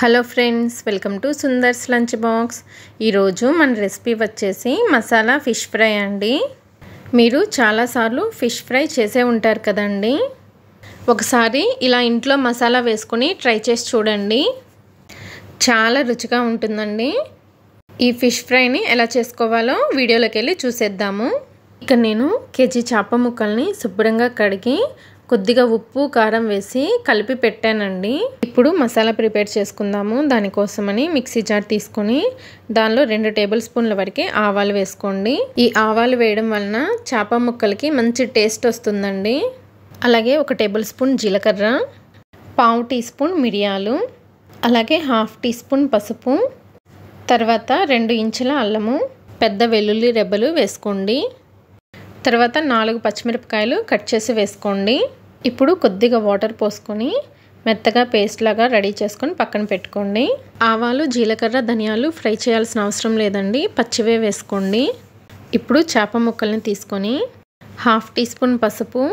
Hello friends, welcome to Sundar's lunch box. ఈరోజు మన recipe వచ్చేసి మసాలా ఫిష్ ఫ్రై అండి. మీరు చాలాసార్లు ఫిష్ ఫ్రై చేసే ఉంటారు కదండి. ఒకసారి ఇలా ఇంట్లో మసాలా వేసుకొని ట్రై చేసి చూడండి, చాలా రుచిగా ఉంటుందండి. ఈ ఫిష్ ఫ్రైని ఎలా చేసుకోవాలో వీడియోలోకి వెళ్ళి చూసేద్దాము. ఇక నేను కేజీ చేప ముక్కల్ని శుభ్రంగా కడిగి కొద్దిగా ఉప్పు కారం వేసి కలిపి పెట్టానండి. ఇప్పుడు మసాలా ప్రిపేర్ చేసుకుందాము. దానికోసమని మిక్సీ జార్ తీసుకొని దానిలో 2 టేబుల్ స్పూన్ల వరకు ఆవాలు వేసుకోండి. ఈ ఆవాలు వేయడం వలన చేప ముక్కలకి మంచి టేస్ట్ వస్తుందండి. అలాగే 1 టేబుల్ స్పూన్ జీలకర్ర, 1/2 టీ స్పూన్ మిరియాలు, అలాగే 1/2 టీ స్పూన్ పసుపు, తర్వాత 2 ఇంచుల అల్లము, పెద్ద వెల్లుల్లి రెబ్బలు వేసుకోండి. తర్వాత 4 పచ్చిమిరపకాయలు కట్ చేసి వేసుకోండి. ఇప్పుడు కొద్దిగా వాటర్ పోసుకొని మెత్తగా పేస్ట్ లాగా రెడీ చేసుకొని పక్కన పెట్టుకోండి. ఆవాలు, జీలకర్ర, ధనియాలు ఫ్రై చేయాల్సిన అవసరం లేదండి, పచ్చివే వేసుకోండి. ఇప్పుడు చేప ముక్కల్ని తీసుకొని 1/2 టీ స్పూన్ పసుపు,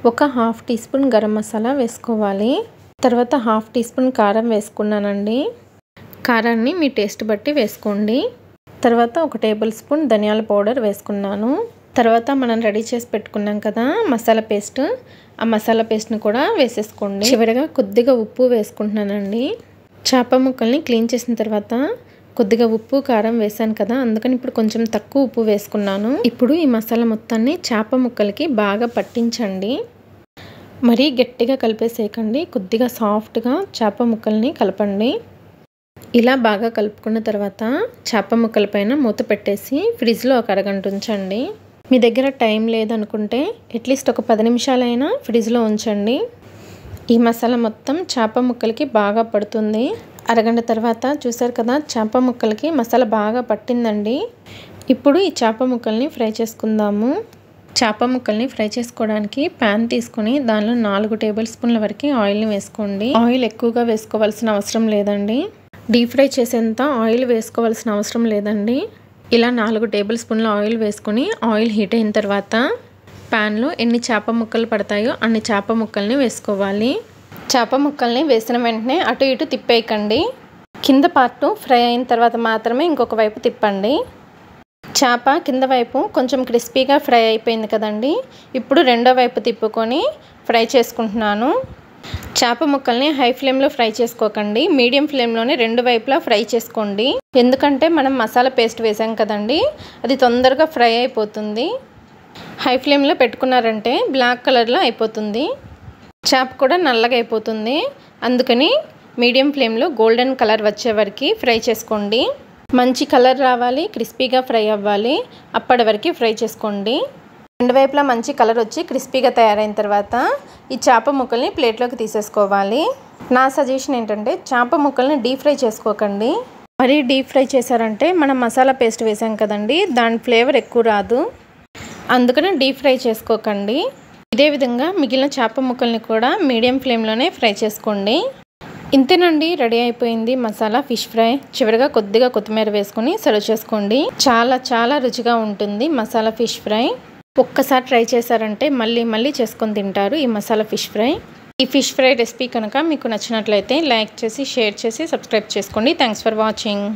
1/2 టీ స్పూన్ గరం మసాలా వేసుకోవాలి. తర్వాత 1/2 టీ స్పూన్ కారం వేసుకున్నానండి. కారాన్ని మీ టేస్ట్ బట్టి వేసుకోండి. తర్వాత 1 టేబుల్ స్పూన్ ధనియాల పౌడర్ వేసుకున్నాను. తర్వాత మనం రెడీ చేసి పెట్టుకున్నాం కదా మసాలా పేస్ట్, ఆ మసాలా పేస్ట్ని కూడా వేసేసుకోండి. చివరిగా కొద్దిగా ఉప్పు వేసుకుంటున్నానండి. చేప ముక్కల్ని క్లీన్ చేసిన తర్వాత కొద్దిగా ఉప్పు కారం వేసాను కదా, అందుకని ఇప్పుడు కొంచెం తక్కువ ఉప్పు వేసుకున్నాను. ఇప్పుడు ఈ మసాలా మొత్తాన్ని చేప ముక్కలకి బాగా పట్టించండి. మరీ గట్టిగా కలిపేసేయకండి, కొద్దిగా సాఫ్ట్గా చేప ముక్కల్ని కలపండి. ఇలా బాగా కలుపుకున్న తర్వాత చేప ముక్కల పైన మూత పెట్టేసి ఫ్రిడ్జ్లో 1 అరగంట ఉంచండి. మీ దగ్గర టైం లేదనుకుంటే అట్లీస్ట్ ఒక 10 నిమిషాలైనా ఫ్రిడ్జ్లో ఉంచండి. ఈ మసాలా మొత్తం చేప ముక్కలకి బాగా పడుతుంది. అరగంట తర్వాత చూసారు కదా, చేప ముక్కలకి మసాలా బాగా పట్టిందండి. ఇప్పుడు ఈ చేప ముక్కల్ని ఫ్రై చేసుకుందాము. చేప ముక్కల్ని ఫ్రై చేసుకోవడానికి ప్యాన్ తీసుకొని దానిలో 4 టేబుల్ స్పూన్ల వరకు ఆయిల్ని వేసుకోండి. ఆయిల్ ఎక్కువగా వేసుకోవాల్సిన అవసరం లేదండి, డీప్ ఫ్రై చేసేంత ఆయిల్ వేసుకోవాల్సిన అవసరం లేదండి. ఇలా 4 టేబుల్ స్పూన్ల ఆయిల్ వేసుకొని ఆయిల్ హీట్ అయిన తర్వాత ప్యాన్లో ఎన్ని చేప ముక్కలు పడతాయో అన్ని చేప ముక్కల్ని వేసుకోవాలి. చేప ముక్కల్ని వేసిన వెంటనే అటు ఇటు తిప్పేయకండి. కింద పార్ట్ ఫ్రై అయిన తర్వాత మాత్రమే ఇంకొక వైపు తిప్పండి. చేప కింద వైపు కొంచెం క్రిస్పీగా ఫ్రై అయిపోయింది కదండి. ఇప్పుడు రెండో వైపు తిప్పుకొని ఫ్రై చేసుకుంటున్నాను. చేప ముక్కల్ని హై ఫ్లేమ్లో ఫ్రై చేసుకోకండి, మీడియం ఫ్లేమ్లోనే 2 వైపులా ఫ్రై చేసుకోండి. ఎందుకంటే మనం మసాలా పేస్ట్ వేసాం కదండి, అది తొందరగా ఫ్రై అయిపోతుంది. హై ఫ్లేమ్లో పెట్టుకున్నారంటే బ్లాక్ కలర్లో అయిపోతుంది, చేప కూడా నల్లగా అయిపోతుంది. అందుకని మీడియం ఫ్లేమ్లో గోల్డెన్ కలర్ వచ్చే వరకు ఫ్రై చేసుకోండి. మంచి కలర్ రావాలి, క్రిస్పీగా ఫ్రై అవ్వాలి, అప్పటి వరకు ఫ్రై చేసుకోండి. 2 వైపులా మంచి కలర్ వచ్చి క్రిస్పీగా తయారైన తర్వాత ఈ చేప ముక్కల్ని ప్లేట్లోకి తీసేసుకోవాలి. నా సజెషన్ ఏంటంటే చేప ముక్కల్ని డీప్ ఫ్రై చేసుకోకండి. మరీ డీప్ ఫ్రై చేశారంటే మనం మసాలా పేస్ట్ వేసాం కదండి, దాని ఫ్లేవర్ ఎక్కువ రాదు. అందుకని డీప్ ఫ్రై చేసుకోకండి. ఇదే విధంగా మిగిలిన చేప ముక్కల్ని కూడా మీడియం ఫ్లేమ్లోనే ఫ్రై చేసుకోండి. ఇంతేనండి, రెడీ అయిపోయింది మసాలా ఫిష్ ఫ్రై. చివరిగా కొద్దిగా కొత్తిమీర వేసుకొని సర్వ్ చేసుకోండి. చాలా చాలా రుచిగా ఉంటుంది మసాలా ఫిష్ ఫ్రై. ఒక్కసారి ట్రై చేశారంటే మళ్ళీ మళ్ళీ చేసుకొని తింటారు ఈ మసాలా ఫిష్ ఫ్రై. ఈ ఫిష్ ఫ్రై రెసిపీ కనుక మీకు నచ్చినట్లయితే లైక్ చేసి, షేర్ చేసి, సబ్స్క్రైబ్ చేసుకోండి. Thanks for watching.